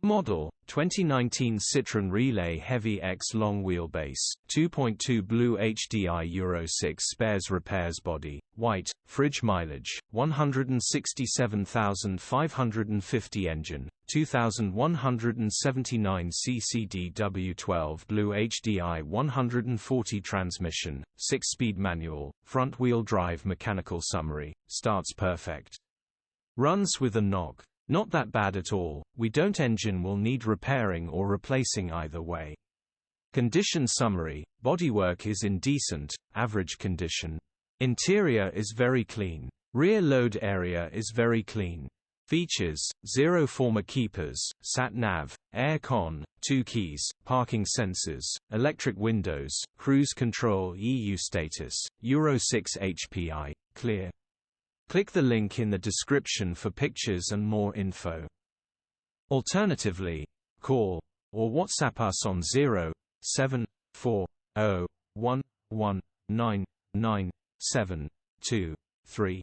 Model 2019 Citroen Relay Heavy X Long Wheelbase 2.2 BlueHDi Euro 6 Spares Repairs Body White Fridge Mileage 167,550 Engine 2179 cc/dw12 BlueHDi 140 Transmission 6-speed manual front-wheel drive Mechanical summary starts perfect. Runs with a knock. Not that bad at all. We don't. Engine will need repairing or replacing either way. Condition summary: bodywork is in decent, average condition. Interior is very clean. Rear load area is very clean. Features: 0 former keepers, sat-nav, air con, 2 keys, parking sensors, electric windows, cruise control, EU status, Euro 6 HPI, clear. Click the link in the description for pictures and more info. Alternatively, call or WhatsApp us on 07401199723.